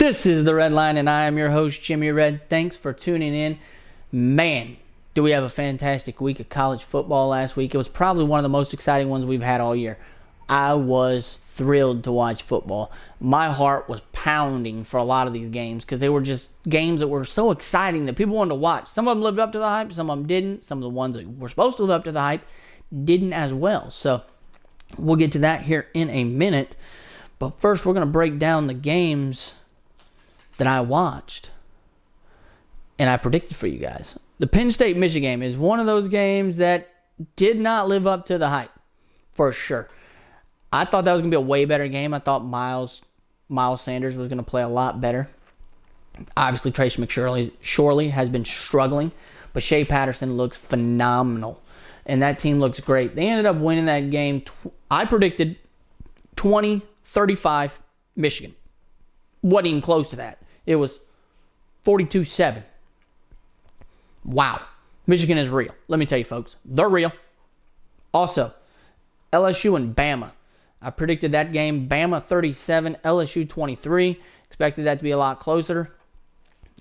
This is the Red Line, and I am your host, Jimmy Red. Thanks for tuning in. Man, do we have a fantastic week of college football last week. It was probably one of the most exciting ones we've had all year. I was thrilled to watch football. My heart was pounding for a lot of these games because they were just games that were so exciting that people wanted to watch. Some of them lived up to the hype, some of them didn't. Some of the ones that were supposed to live up to the hype didn't as well. So we'll get to that here in a minute. But first, we're going to break down the games that I watched and I predicted for you guys. The Penn State-Michigan game is one of those games that did not live up to the hype, for sure. I thought that was going to be a way better game. I thought Miles Sanders was going to play a lot better. Obviously, Trace McSorley has been struggling, but Shea Patterson looks phenomenal, and that team looks great. They ended up winning that game. I predicted 20-35 Michigan. Wasn't even close to that. It was 42-7. Wow. Michigan is real. Let me tell you, folks. They're real. Also, LSU and Bama. I predicted that game. Bama 37, LSU 23. Expected that to be a lot closer.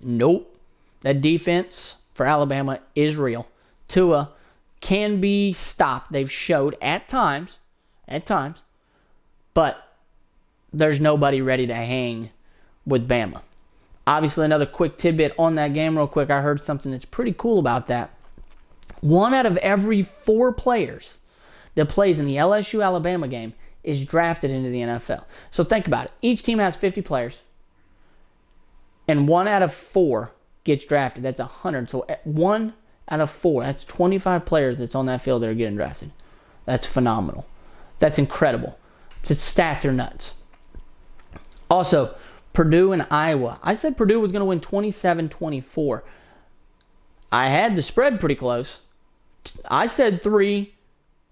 Nope. That defense for Alabama is real. Tua can be stopped. They've showed at times, but there's nobody ready to hang with Bama. Obviously, another quick tidbit on that game real quick. I heard something that's pretty cool about that. 1 out of every 4 players that plays in the LSU-Alabama game is drafted into the NFL. So think about it. Each team has 50 players, and 1 out of 4 gets drafted. That's 100. So 1 out of 4, that's 25 players that's on that field that are getting drafted. That's phenomenal. That's incredible. The stats are nuts. Also, Purdue and Iowa. I said Purdue was going to win 27-24. I had the spread pretty close. I said 3.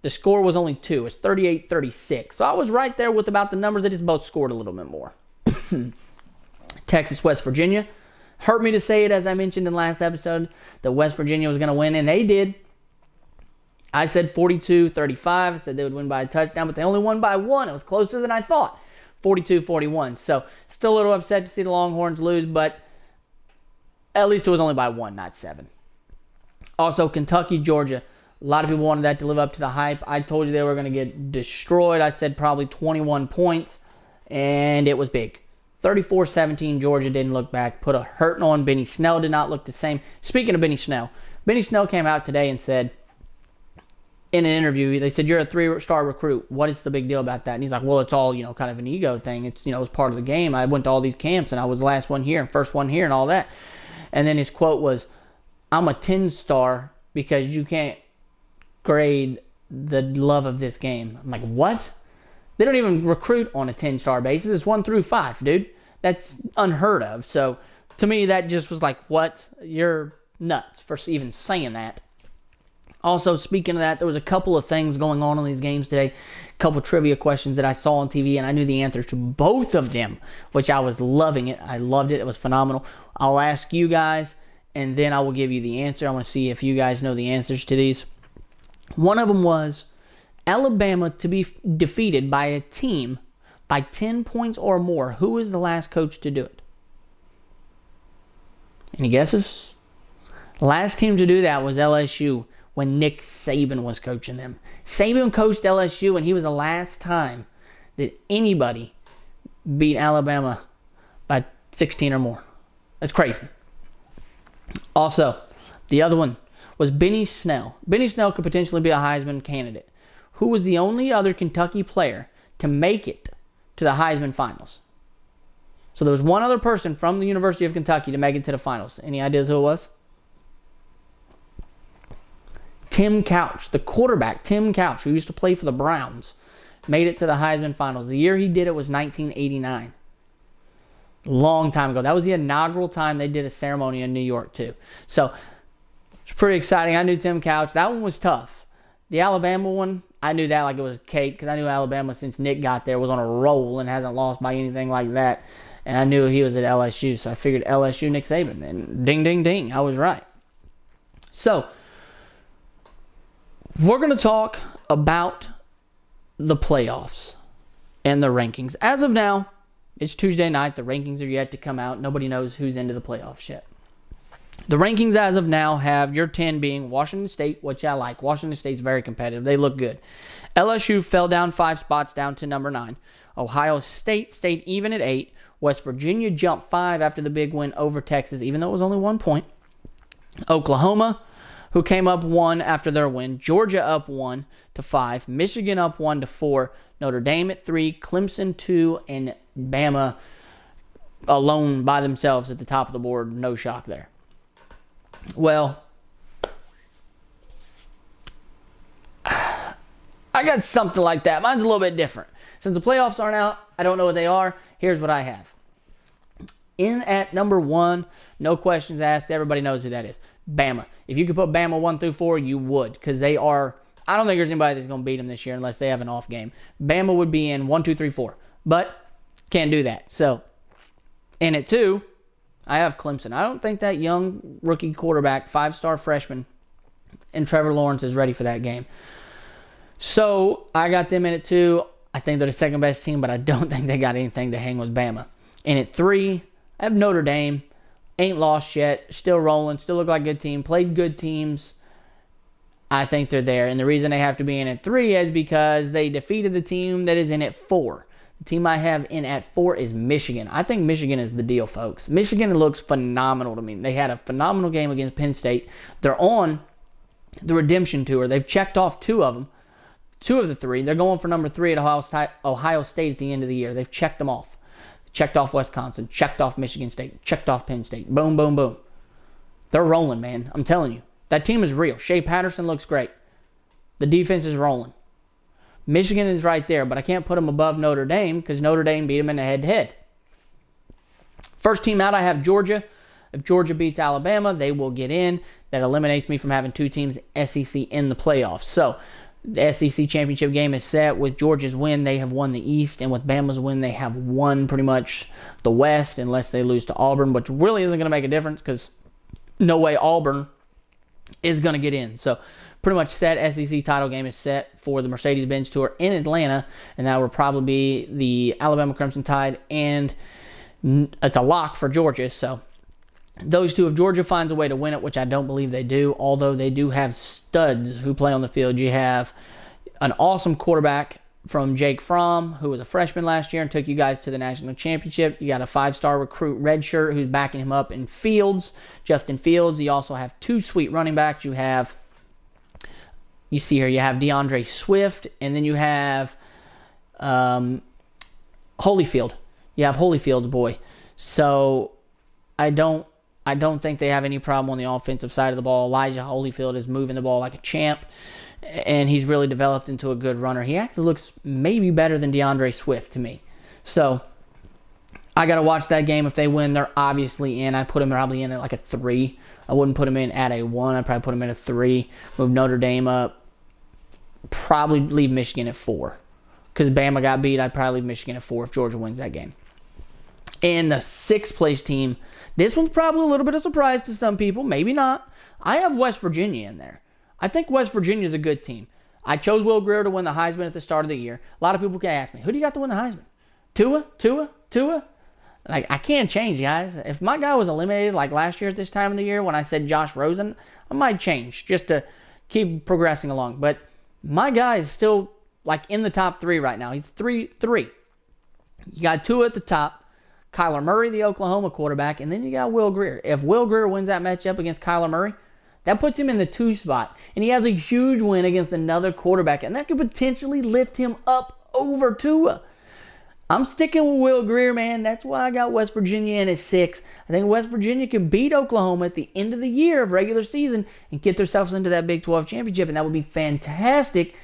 The score was only 2. It's 38-36. So I was right there with about the numbers. They just both scored a little bit more. Texas, West Virginia. Hurt me to say it, as I mentioned in the last episode, that West Virginia was going to win, and they did. I said 42-35. I said they would win by a touchdown, but they only won by 1. It was closer than I thought. 42-41. So still a little upset to see the Longhorns lose, but at least it was only by 1, not 7. Also, Kentucky, Georgia. A lot of people wanted that to live up to the hype. I told you they were going to get destroyed. I said probably 21 points, and it was big. 34-17, Georgia didn't look back. Put a hurting on Benny Snell. Did not look the same. Speaking of Benny Snell came out today and said, in an interview, they said, you're a 3-star recruit. What is the big deal about that? And he's like, well, it's all, kind of an ego thing. It's, it's part of the game. I went to all these camps, and I was the last one here and first one here and all that. And then his quote was, I'm a 10-star because you can't grade the love of this game. I'm like, what? They don't even recruit on a 10-star basis. It's 1 through 5, dude. That's unheard of. So, to me, that just was like, what? You're nuts for even saying that. Also, speaking of that, there was a couple of things going on in these games today. A couple trivia questions that I saw on TV, and I knew the answers to both of them, which I was loving it. I loved it. It was phenomenal. I'll ask you guys, and then I will give you the answer. I want to see if you guys know the answers to these. One of them was Alabama to be defeated by a team by 10 points or more. Who was the last coach to do it? Any guesses? The last team to do that was LSU when Nick Saban was coaching them. Saban coached LSU, and he was the last time that anybody beat Alabama by 16 or more. That's crazy. Also, the other one was Benny Snell. Benny Snell could potentially be a Heisman candidate. Who was the only other Kentucky player to make it to the Heisman finals? So there was one other person from the University of Kentucky to make it to the finals. Any ideas who it was? Tim Couch, the quarterback, Tim Couch, who used to play for the Browns, made it to the Heisman finals. The year he did it was 1989. Long time ago. That was the inaugural time they did a ceremony in New York, too. So, it's pretty exciting. I knew Tim Couch. That one was tough. The Alabama one, I knew that like it was cake because I knew Alabama, since Nick got there, was on a roll and hasn't lost by anything like that. And I knew he was at LSU, so I figured LSU, Nick Saban. And ding, ding, ding, I was right. So, we're going to talk about the playoffs and the rankings. As of now, It's Tuesday night. The rankings are yet to come out. Nobody knows who's into the playoffs yet. The rankings as of now have your 10 being Washington State, which I like. Washington State's very competitive. They look good. LSU fell down 5 spots down to number 9. Ohio State stayed even at 8. West Virginia jumped 5 after the big win over Texas, even though it was only 1 point. Oklahoma, who came up 1 after their win. Georgia up 1 to 5. Michigan up 1 to 4. Notre Dame at 3. Clemson 2. And Bama alone by themselves at the top of the board. No shock there. Well, I got something like that. Mine's a little bit different. Since the playoffs aren't out, I don't know what they are. Here's what I have. In at number 1, no questions asked. Everybody knows who that is. Bama. If you could put Bama 1 through 4, you would, because they are. I don't think there's anybody that's going to beat them this year unless they have an off game. Bama would be in 1, 2, 3, 4, but can't do that. So, in at 2, I have Clemson. I don't think that young rookie quarterback, 5-star freshman, and Trevor Lawrence is ready for that game. So, I got them in at 2. I think they're the second best team, but I don't think they got anything to hang with Bama. And at 3, I have Notre Dame. Ain't lost yet. Still rolling. Still look like a good team. Played good teams. I think they're there. And the reason they have to be in at 3 is because they defeated the team that is in at 4. The team I have in at 4 is Michigan. I think Michigan is the deal, folks. Michigan looks phenomenal to me. They had a phenomenal game against Penn State. They're on the redemption tour. They've checked off 2 of them. 2 of the 3. They're going for number 3 at Ohio State at the end of the year. They've checked them off. Checked off Wisconsin. Checked off Michigan State. Checked off Penn State. Boom, boom, boom. They're rolling, man. I'm telling you. That team is real. Shea Patterson looks great. The defense is rolling. Michigan is right there, but I can't put them above Notre Dame because Notre Dame beat them in the head-to-head. First team out, I have Georgia. If Georgia beats Alabama, they will get in. That eliminates me from having 2 teams SEC in the playoffs. So, the SEC championship game is set. With Georgia's win, they have won the East, and with Bama's win, they have won pretty much the West, unless they lose to Auburn, which really isn't going to make a difference because no way Auburn is going to get in. So, pretty much set. SEC title game is set for the Mercedes-Benz Tour in Atlanta, and that will probably be the Alabama Crimson Tide, and it's a lock for Georgia. So, those 2, if Georgia finds a way to win it, which I don't believe they do, although they do have studs who play on the field. You have an awesome quarterback from Jake Fromm, who was a freshman last year and took you guys to the national championship. You got a 5-star recruit, redshirt, who's backing him up in Fields, Justin Fields. You also have 2 sweet running backs. You see here, you have DeAndre Swift, and then you have Holyfield. You have Holyfield's boy. So, I don't think they have any problem on the offensive side of the ball. Elijah Holyfield is moving the ball like a champ, and he's really developed into a good runner. He actually looks maybe better than DeAndre Swift to me. So, I got to watch that game. If they win, they're obviously in. I put them probably in at like a 3. I wouldn't put them in at a 1. I'd probably put them in at a 3. Move Notre Dame up. Probably leave Michigan at 4. Because Bama got beat, I'd probably leave Michigan at 4 if Georgia wins that game. And the 6th place team, this one's probably a little bit of a surprise to some people. Maybe not. I have West Virginia in there. I think West Virginia is a good team. I chose Will Grier to win the Heisman at the start of the year. A lot of people can ask me, who do you got to win the Heisman? Tua? Like, I can't change, guys. If my guy was eliminated like last year at this time of the year when I said Josh Rosen, I might change just to keep progressing along. But my guy is still like in the top 3 right now. He's 3. You got Tua at the top. Kyler Murray, the Oklahoma quarterback, and then you got Will Grier. If Will Grier wins that matchup against Kyler Murray, that puts him in the 2 spot, and he has a huge win against another quarterback, and that could potentially lift him up over Tua. I'm sticking with Will Grier, man. That's why I got West Virginia in at 6. I think West Virginia can beat Oklahoma at the end of the year of regular season and get themselves into that Big 12 championship, and that would be fantastic.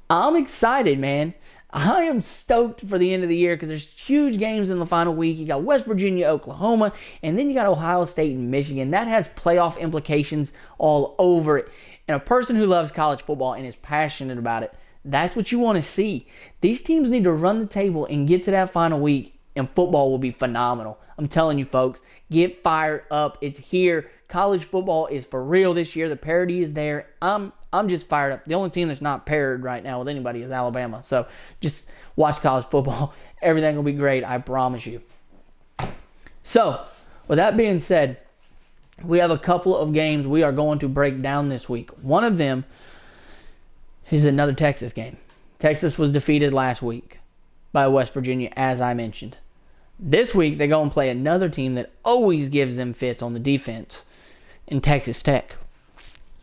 I'm excited, man. I am stoked for the end of the year because there's huge games in the final week. You got West Virginia, Oklahoma, and then you got Ohio State and Michigan. That has playoff implications all over it. And a person who loves college football and is passionate about it, that's what you want to see. These teams need to run the table and get to that final week, and football will be phenomenal. I'm telling you, folks, get fired up. It's here. College football is for real this year. The parity is there. I'm I'm just fired up. The only team that's not paired right now with anybody is Alabama. So just watch college football. Everything will be great, I promise you. So, with that being said, we have a couple of games we are going to break down this week. One of them is another Texas game. Texas was defeated last week by West Virginia, as I mentioned. This week, they're going to play another team that always gives them fits on the defense in Texas Tech.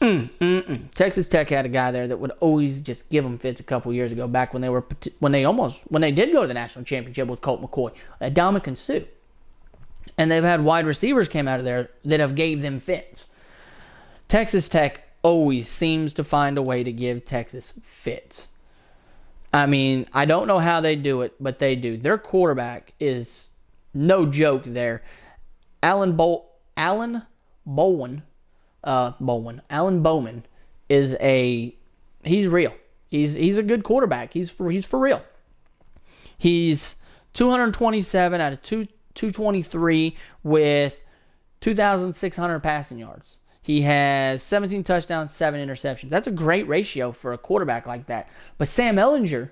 Texas Tech had a guy there that would always just give them fits a couple years ago, back when they did go to the national championship with Colt McCoy, Dominican Sue. And they've had wide receivers came out of there that have gave them fits. Texas Tech always seems to find a way to give Texas fits. I mean, I don't know how they do it, but they do. Their quarterback is no joke there. Alan Bowman is he's real. He's a good quarterback. He's for real. He's 227 out of 223 with 2,600 passing yards. He has 17 touchdowns, 7 interceptions. That's a great ratio for a quarterback like that. But Sam Ehlinger,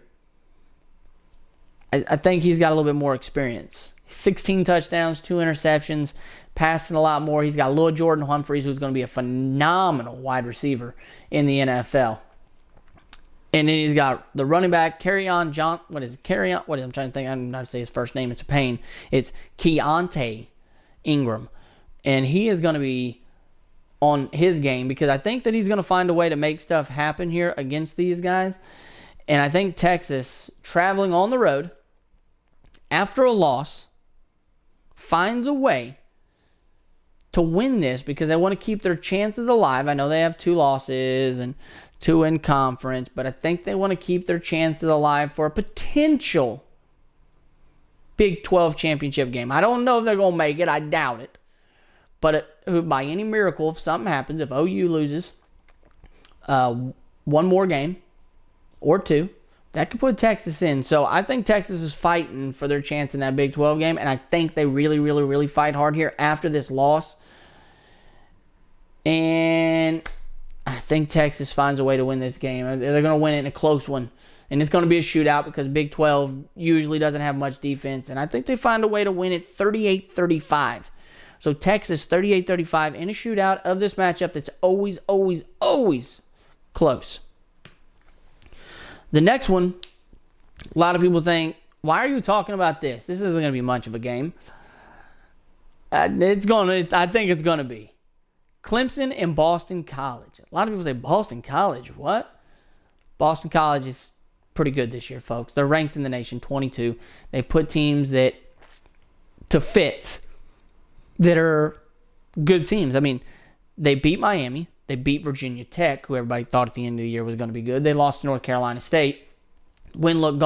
I think he's got a little bit more experience. 16 touchdowns, 2 interceptions, passing a lot more. He's got little Jordan Humphreys, who's going to be a phenomenal wide receiver in the NFL. And then he's got the running back, I'm trying to think. I'm not to say his first name. It's a pain. It's Keontae Ingram. And he is going to be on his game, because I think that he's going to find a way to make stuff happen here against these guys. And I think Texas, traveling on the road after a loss, finds a way to win this, because they want to keep their chances alive. I know they have 2 losses and 2 in conference, but I think they want to keep their chances alive for a potential Big 12 championship game. I don't know if they're going to make it. I doubt it. But by any miracle, if something happens, if OU loses one more game or 2, that could put Texas in. So I think Texas is fighting for their chance in that Big 12 game, and I think they really, really, really fight hard here after this loss. And I think Texas finds a way to win this game. They're going to win it in a close one. And it's going to be a shootout, because Big 12 usually doesn't have much defense. And I think they find a way to win it 38-35. So Texas 38-35 in a shootout of this matchup that's always, always, always close. The next one, a lot of people think, why are you talking about this? This isn't going to be much of a game. I think it's going to be Clemson and Boston College. A lot of people say, Boston College, what? Boston College is pretty good this year, folks. They're ranked in the nation, 22. They put teams to fit that are good teams. I mean, they beat Miami. They beat Virginia Tech, who everybody thought at the end of the year was going to be good. They lost to North Carolina State. Win looked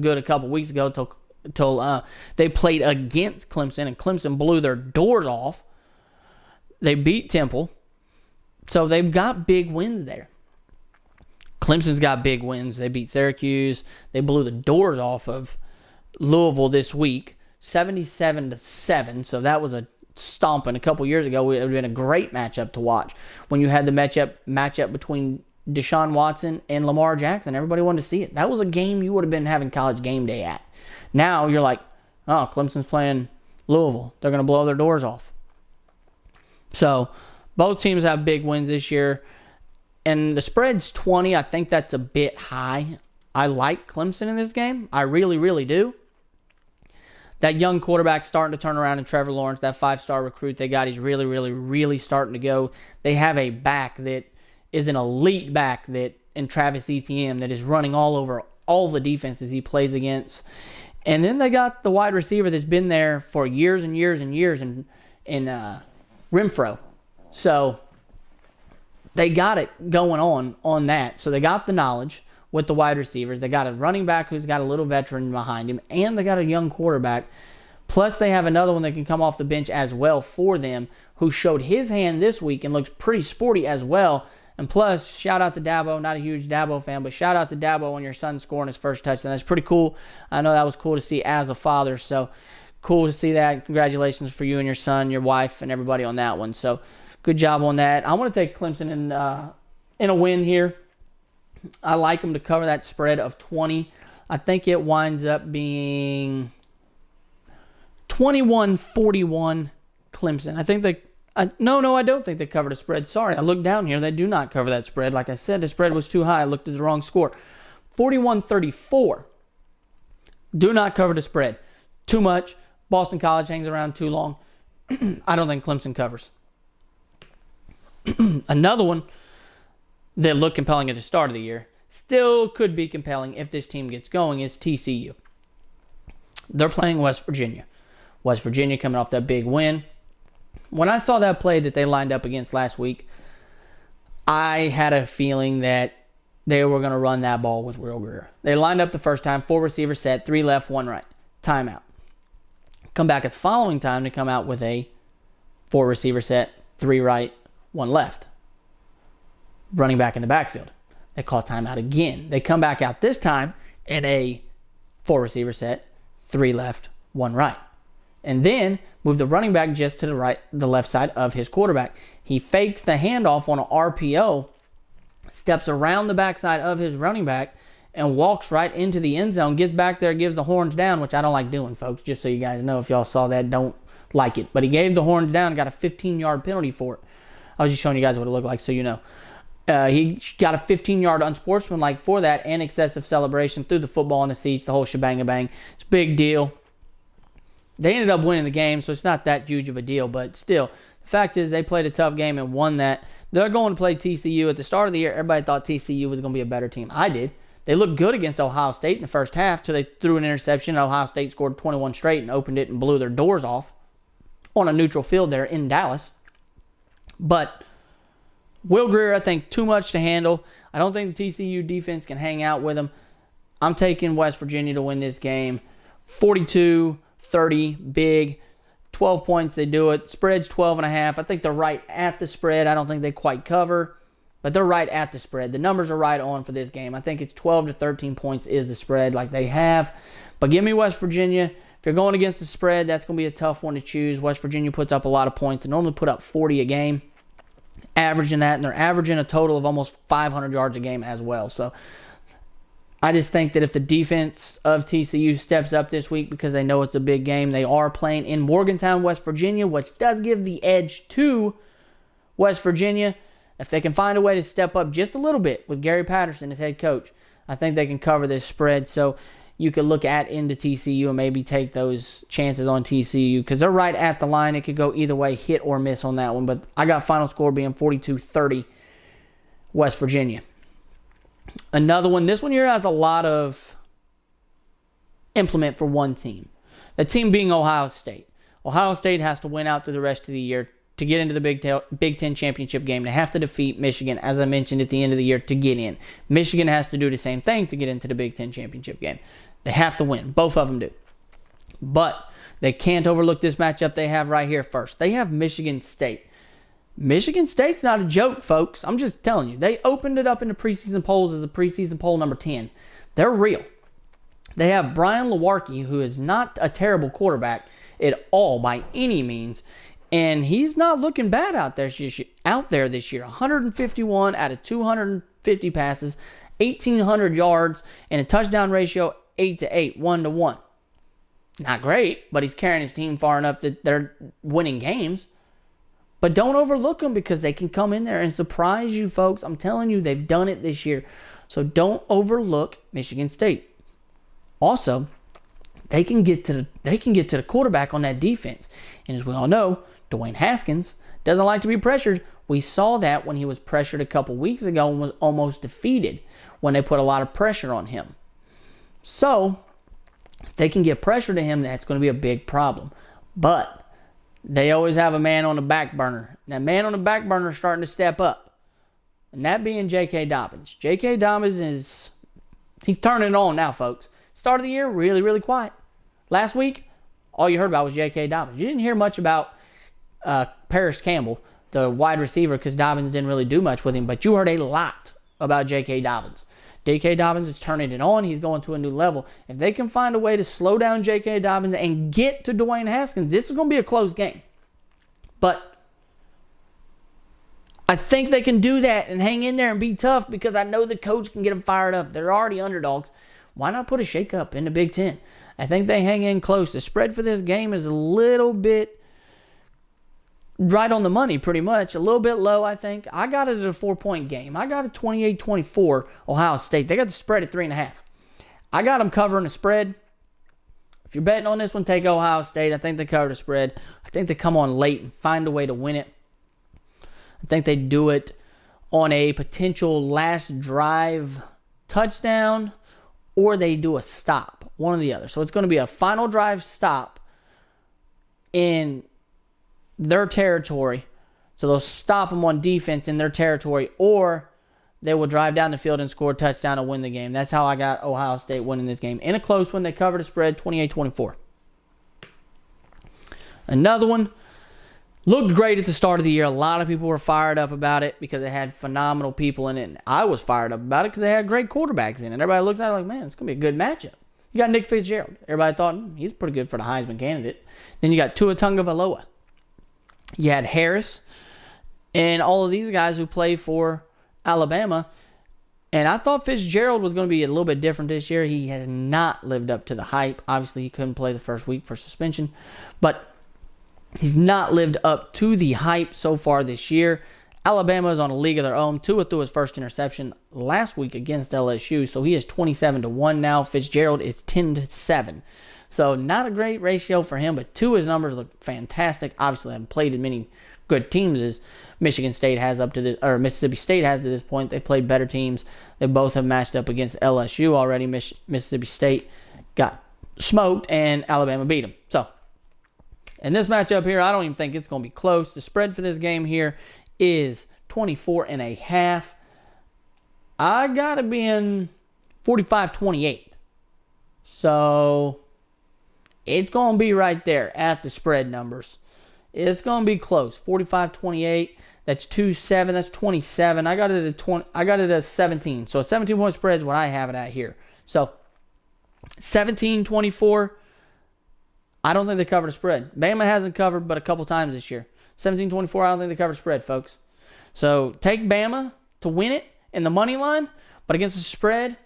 good a couple weeks ago until they played against Clemson, and Clemson blew their doors off. They beat Temple. So they've got big wins there. Clemson's got big wins. They beat Syracuse. They blew the doors off of Louisville this week, 77-7. So that was a stomping. A couple years ago, it would have been a great matchup to watch. When you had the matchup between Deshaun Watson and Lamar Jackson, everybody wanted to see it. That was a game you would have been having college game day at. Now you're like, oh, Clemson's playing Louisville. They're going to blow their doors off. So both teams have big wins this year. And the spread's 20. I think that's a bit high. I like Clemson in this game. I really, really do. That young quarterback starting to turn around in Trevor Lawrence, that 5-star recruit they got, he's really, really, really starting to go. They have a back that is an elite back in Travis Etienne that is running all over all the defenses he plays against. And then they got the wide receiver that's been there for years and years and years in Renfro. So they got it going on that. So they got the knowledge with the wide receivers. They got a running back who's got a little veteran behind him, and they got a young quarterback. Plus, they have another one that can come off the bench as well for them, who showed his hand this week and looks pretty sporty as well. And plus, shout out to Dabo. Not a huge Dabo fan, but shout out to Dabo on your son scoring his first touchdown. That's pretty cool. I know that was cool to see as a father, so cool to see that. Congratulations for you and your son, your wife, and everybody on that one. So good job on that. I want to take Clemson in a win here. I like them to cover that spread of 20. I think it winds up being 21-41 Clemson. I think they... No, I don't think they covered a spread. Sorry, I looked down here. They do not cover that spread. Like I said, the spread was too high. I looked at the wrong score. 41-34. Do not cover the spread. Too much. Boston College hangs around too long. I don't think Clemson covers. Another one that looked compelling at the start of the year, still could be compelling if this team gets going, is TCU. They're playing West Virginia. West Virginia coming off that big win. When I saw that play that they lined up against last week, I had a feeling that they were going to run that ball with Will Grier. They lined up the first time, 4 receiver set, 3 left, 1 right. Timeout. Come back at the following time to come out with a 4 receiver set, 3 right, 1 left. Running back in the backfield. They call timeout again. They come back out this time in a 4 receiver set, 3 left, 1 right. And then move the running back just to the left side of his quarterback. He fakes the handoff on an RPO, steps around the backside of his running back, and walks right into the end zone, gets back there, gives the horns down, which I don't like doing, folks, just so you guys know. If y'all saw that, don't like it. But he gave the horns down, got a 15-yard penalty for it. I was just showing you guys what it looked like so you know. He got a 15-yard unsportsmanlike for that and excessive celebration, threw the football in the seats, the whole shebang-a-bang. It's a big deal. They ended up winning the game, so it's not that huge of a deal, but still, the fact is they played a tough game and won that. They're going to play TCU. At the start of the year, everybody thought TCU was going to be a better team. I did. They looked good against Ohio State in the first half till they threw an interception. Ohio State scored 21 straight and opened it and blew their doors off on a neutral field there in Dallas. But Will Grier, I think, too much to handle. I don't think the TCU defense can hang out with him. I'm taking West Virginia to win this game. 42-30, big. 12 points, they do it. Spread's 12.5. I think they're right at the spread. I don't think they quite cover, but they're right at the spread. The numbers are right on for this game. I think it's 12 to 13 points is the spread like they have. But give me West Virginia. If you're going against the spread, that's going to be a tough one to choose. West Virginia puts up a lot of points. They normally put up 40 a game. Averaging that, and they're averaging a total of almost 500 yards a game as well. So I just think that if the defense of TCU steps up this week because they know it's a big game, they are playing in Morgantown, West Virginia, which does give the edge to West Virginia. If they can find a way to step up just a little bit with Gary Patterson as head coach, I think they can cover this spread. So you could look into TCU and maybe take those chances on TCU because they're right at the line. It could go either way, hit or miss on that one. But I got final score being 42-30 West Virginia. Another one. This one here has a lot of implement for one team. The team being Ohio State. Ohio State has to win out through the rest of the year to get into the Big Ten championship game. They have to defeat Michigan, as I mentioned, at the end of the year to get in. Michigan has to do the same thing to get into the Big Ten championship game. They have to win. Both of them do. But they can't overlook this matchup they have right here first. They have Michigan State. Michigan State's not a joke, folks. I'm just telling you. They opened it up in the preseason polls as a preseason poll number 10. They're real. They have Brian Lewerke, who is not a terrible quarterback at all by any means. And he's not looking bad out there this year. 151 out of 250 passes, 1,800 yards, and a touchdown ratio 8-8, 1-1. Not great, but he's carrying his team far enough that they're winning games. But don't overlook them because they can come in there and surprise you, folks. I'm telling you, they've done it this year. So don't overlook Michigan State. Also, they can get to the quarterback on that defense. And as we all know, Dwayne Haskins doesn't like to be pressured. We saw that when he was pressured a couple weeks ago and was almost defeated when they put a lot of pressure on him. So, if they can get pressure to him, that's going to be a big problem. But they always have a man on the back burner. That man on the back burner is starting to step up. And that being J.K. Dobbins. J.K. Dobbins he's turning it on now, folks. Start of the year, really, really quiet. Last week, all you heard about was J.K. Dobbins. You didn't hear much about Paris Campbell, the wide receiver, because Dobbins didn't really do much with him. But you heard a lot about J.K. Dobbins. J.K. Dobbins is turning it on. He's going to a new level. If they can find a way to slow down J.K. Dobbins and get to Dwayne Haskins, this is going to be a close game. But I think they can do that and hang in there and be tough because I know the coach can get them fired up. They're already underdogs. Why not put a shake-up in the Big Ten? I think they hang in close. The spread for this game is a little bit right on the money, pretty much. A little bit low, I think. I got it at a 4-point game. I got it 28-24 Ohio State. They got the spread at 3.5. I got them covering the spread. If you're betting on this one, take Ohio State. I think they cover the spread. I think they come on late and find a way to win it. I think they do it on a potential last drive touchdown, or they do a stop, one or the other. So it's going to be a final drive stop in their territory. So they'll stop them on defense in their territory, or they will drive down the field and score a touchdown to win the game. That's how I got Ohio State winning this game. In a close one, they covered the spread 28-24. Another one. Looked great at the start of the year. A lot of people were fired up about it because it had phenomenal people in it. And I was fired up about it because they had great quarterbacks in it. Everybody looks at it like, man, it's going to be a good matchup. You got Nick Fitzgerald. Everybody thought he's pretty good for the Heisman candidate. Then you got Tua Tagovailoa. You had Harris and all of these guys who play for Alabama. And I thought Fitzgerald was going to be a little bit different this year. He has not lived up to the hype. Obviously, he couldn't play the first week for suspension. But he's not lived up to the hype so far this year. Alabama is on a league of their own. Tua threw his first interception last week against LSU, so he is 27-1 now. Fitzgerald is 10-7. So not a great ratio for him, but Tua's numbers look fantastic. Obviously, they haven't played as many good teams as Michigan State has up to this, or Mississippi State has to this point. They played better teams. They both have matched up against LSU already. Mississippi State got smoked, and Alabama beat them. So in this matchup here, I don't even think it's going to be close. The spread for this game here is 24.5. I got to be in 45-28. So it's going to be right there at the spread numbers. It's going to be close. 45-28. That's 2-7. That's 27. I got it at 20. I got it at 17. So a 17-point spread is what I have it at here. So 17-24. I don't think they covered the spread. Bama hasn't covered but a couple times this year. 17-24, I don't think they covered the spread, folks. So take Bama to win it in the money line, but against the spread,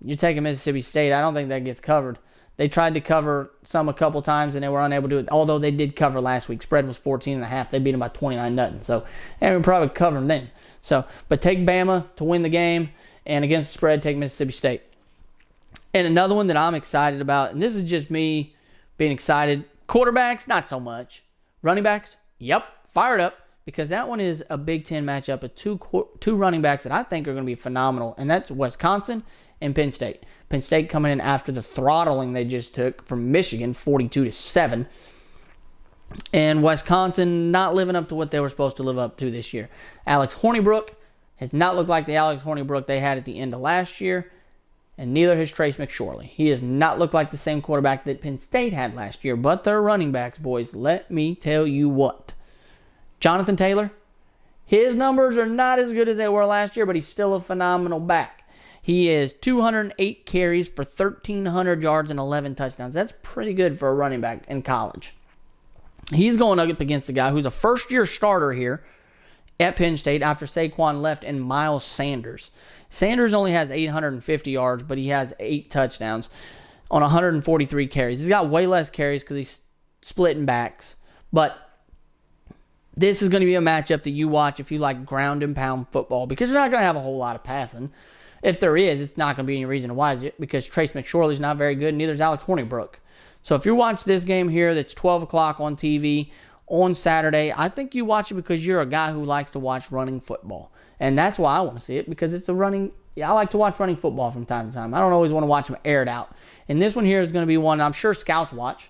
you're taking Mississippi State. I don't think that gets covered. They tried to cover some a couple times, and they were unable to do it, although they did cover last week. Spread was 14.5. They beat them by 29-0. So they would probably cover them then. So, but take Bama to win the game, and against the spread, take Mississippi State. And another one that I'm excited about, and this is just me being excited. Quarterbacks, not so much. Running backs, yep, fired up. Because that one is a Big Ten matchup of two running backs that I think are going to be phenomenal. And that's Wisconsin and Penn State. Penn State coming in after the throttling they just took from Michigan, 42-7. And Wisconsin not living up to what they were supposed to live up to this year. Alex Hornibrook has not looked like the Alex Hornibrook they had at the end of last year. And neither has Trace McSorley. He has not looked like the same quarterback that Penn State had last year. But they're running backs, boys. Let me tell you what. Jonathan Taylor, his numbers are not as good as they were last year, but he's still a phenomenal back. He is 208 carries for 1,300 yards and 11 touchdowns. That's pretty good for a running back in college. He's going up against a guy who's a first-year starter here at Penn State after Saquon left, and Miles Sanders. Sanders only has 850 yards, but he has 8 touchdowns on 143 carries. He's got way less carries because he's splitting backs. But this is going to be a matchup that you watch if you like ground and pound football, because you're not going to have a whole lot of passing. If there is, it's not going to be any reason to watch it, because Trace McSorley's not very good, and neither is Alex Hornibrook. So if you watch this game here that's 12 o'clock on TV on Saturday, I think you watch it because you're a guy who likes to watch running football. And that's why I want to see it, because it's a running... I like to watch running football from time to time. I don't always want to watch them aired out. And this one here is going to be one I'm sure scouts watch,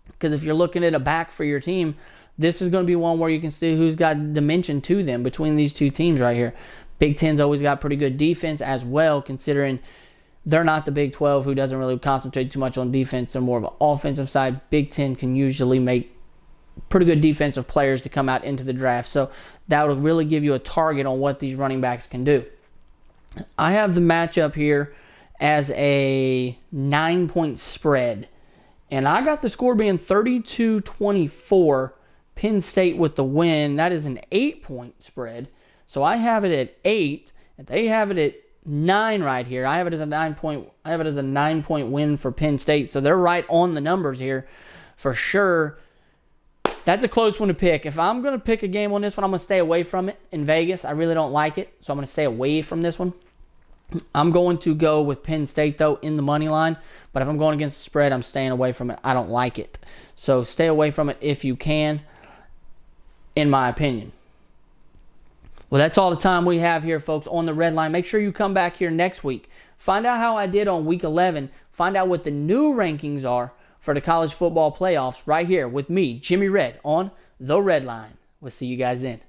because if you're looking at a back for your team, this is going to be one where you can see who's got dimension to them between these two teams right here. Big Ten's always got pretty good defense as well, considering they're not the Big 12, who doesn't really concentrate too much on defense. They're more of an offensive side. Big Ten can usually make pretty good defensive players to come out into the draft. So that will really give you a target on what these running backs can do. I have the matchup here as a 9-point spread. And I got the score being 32-24 Penn State with the win. That is an 8-point spread. So I have it at 8, and they have it at 9 right here. I have it as a 9-point win for Penn State. So they're right on the numbers here for sure. That's a close one to pick. If I'm going to pick a game on this one, I'm going to stay away from it in Vegas. I really don't like it, so I'm going to stay away from this one. I'm going to go with Penn State, though, in the money line. But if I'm going against the spread, I'm staying away from it. I don't like it. So stay away from it if you can, in my opinion. Well, that's all the time we have here, folks, on the Red Line. Make sure you come back here next week. Find out how I did on Week 11. Find out what the new rankings are for the college football playoffs right here with me, Jimmy Red, on the Red Line. We'll see you guys then.